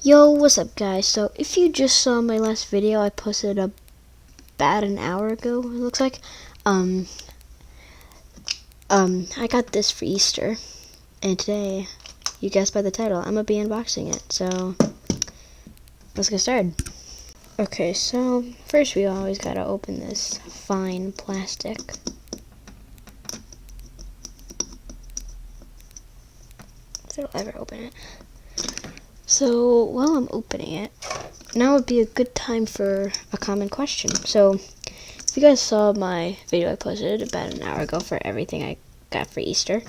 Yo, what's up guys? So if you just saw my last video I posted about an hour ago, it looks like, I got this for Easter, and today, you guessed by the title, I'm gonna be unboxing it, so let's get started. Okay, so first we always gotta open this fine plastic. If it'll ever open it. So while I'm opening it, now would be a good time for a common question. So if you guys saw my video I posted about an hour ago for everything I got for Easter,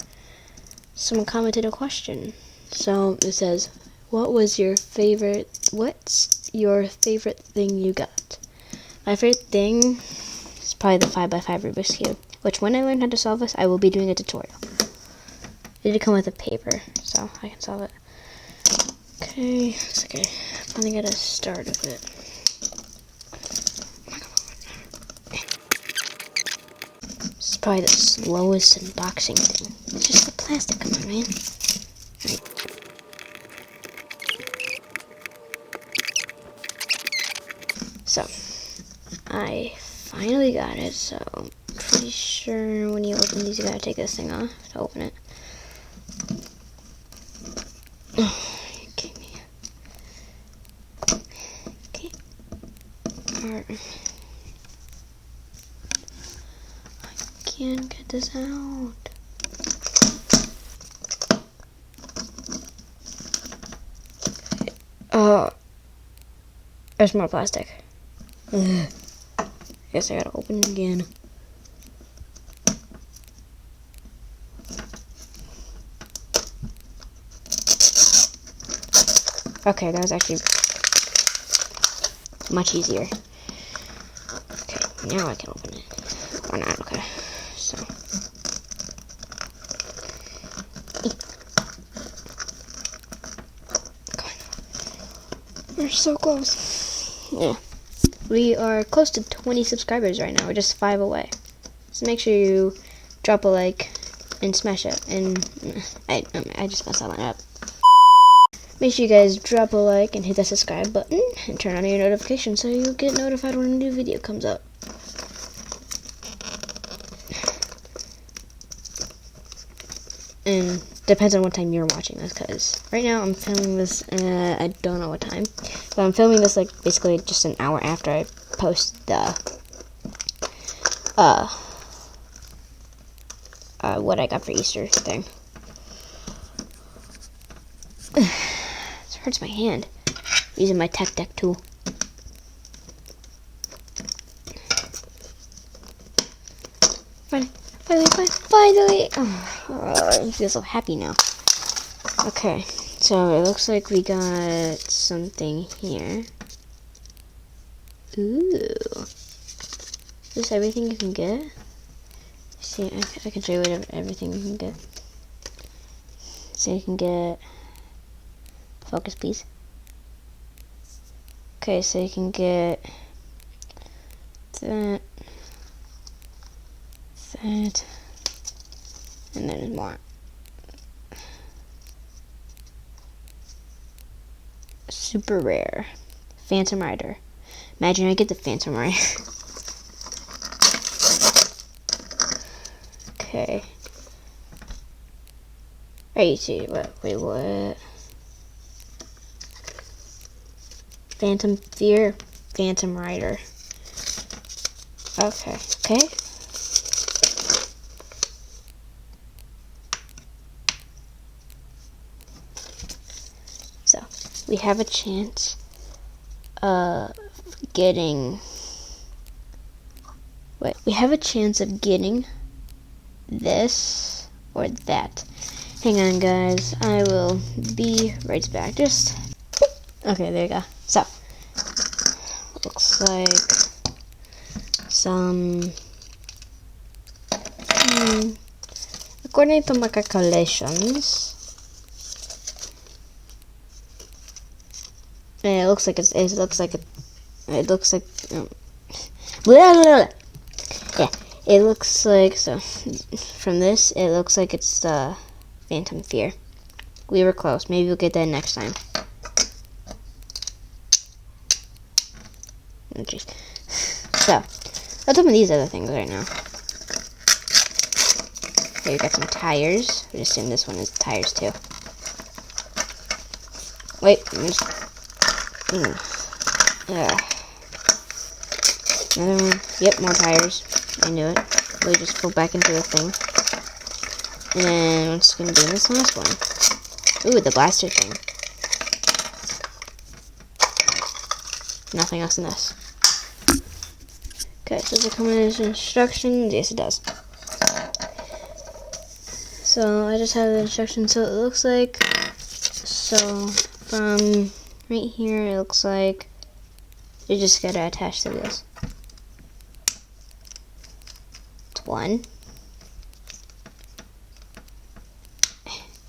someone commented a question. So it says, what's your favorite thing you got? My favorite thing is probably the 5x5 Rubik's Cube, which when I learn how to solve this, I will be doing a tutorial. It did come with a paper, so I can solve it. Okay, it's okay. I finally got a start of it. This is probably the slowest unboxing thing. It's just the plastic, come on, man. Alright. So, I finally got it, so I'm pretty sure when you open these, you gotta take this thing off to open it. I can't get this out. There's more plastic. Ugh. Guess I gotta open it again. Okay, that was actually much easier. Okay, now I can open it. Or not, okay. So. We're so close. Yeah. We are close to 20 subscribers right now. We're just 5 away. So make sure you drop a like and smash it. And I just messed that one up. Make sure you guys drop a like and hit that subscribe button and turn on your notifications so you'll get notified when a new video comes up. And depends on what time you're watching this, because right now I'm filming this, I don't know what time, but I'm filming this like basically just an hour after I post the, what I got for Easter thing. This hurts my hand, using my tech deck tool. Finally! Oh, I feel so happy now. Okay, so it looks like we got something here. Ooh. Is this everything you can get? See, I can show you everything you can get. So you can get focus piece. Okay, so you can get that. And then there's more. Super rare. Phantom Rider. Imagine I get the Phantom Rider. Okay. Wait, wait, what? Phantom Fear, Phantom Rider. Okay. So, we have a chance of getting, we have a chance of getting this or that. Hang on guys, I will be right back. Okay, there you go. So, looks like some, according to my calculations, it looks like yeah, it looks like, so from this it looks like it's the Phantom Fear. We were close. Maybe we'll get that next time. Oh, jeez. So, let's open these other things right now. Here we got some tires. We assume this one is tires too. Wait, another one. Yep, more tires. I knew it. We just go back into the thing. And then what's gonna be in this last one? Ooh, the blaster thing. Nothing else in this. Okay, does it come in as instructions? Yes, it does. So I just have the instructions. So it looks like, so from right here, it looks like you just gotta attach the wheels. It's 1,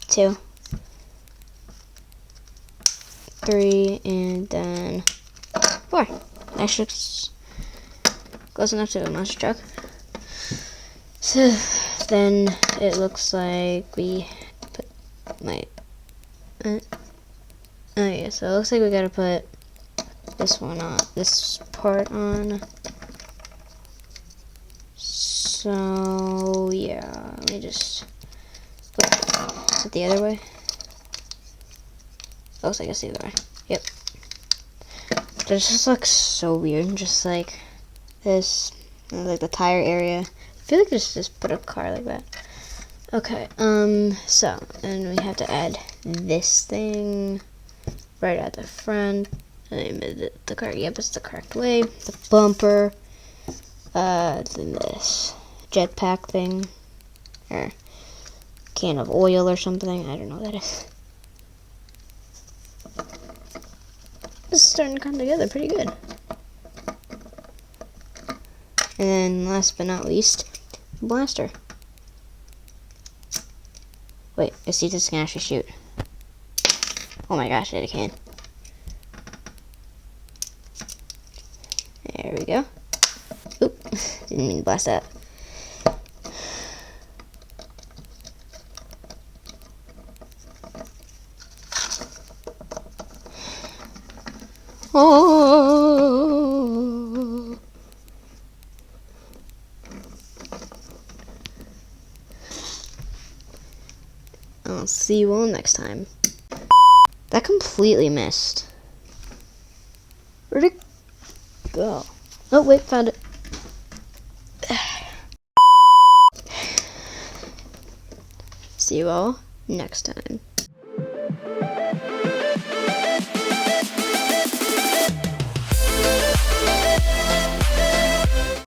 2, 3, and then 4. Actually, it's close enough to a monster truck. So then it looks like we put my. Oh yeah, so it looks like we gotta put this one on, this part on. So yeah, let me just put it the other way. Looks like it's the other way. Yep. This just looks so weird, just like this, like the tire area. I feel like just put a car like that. Okay, so, and we have to add this thing right at the front. The car, yep, it's the correct way. The bumper, then this jetpack thing, or can of oil or something. I don't know what that is. This is starting to come together pretty good. And then last but not least, blaster. Wait, I see this can actually shoot. Oh my gosh, it can. There we go. Oop, didn't mean to blast that. Oh. I'll see you all next time. That completely missed. Where'd it go? Oh, wait, found it. See you all next time.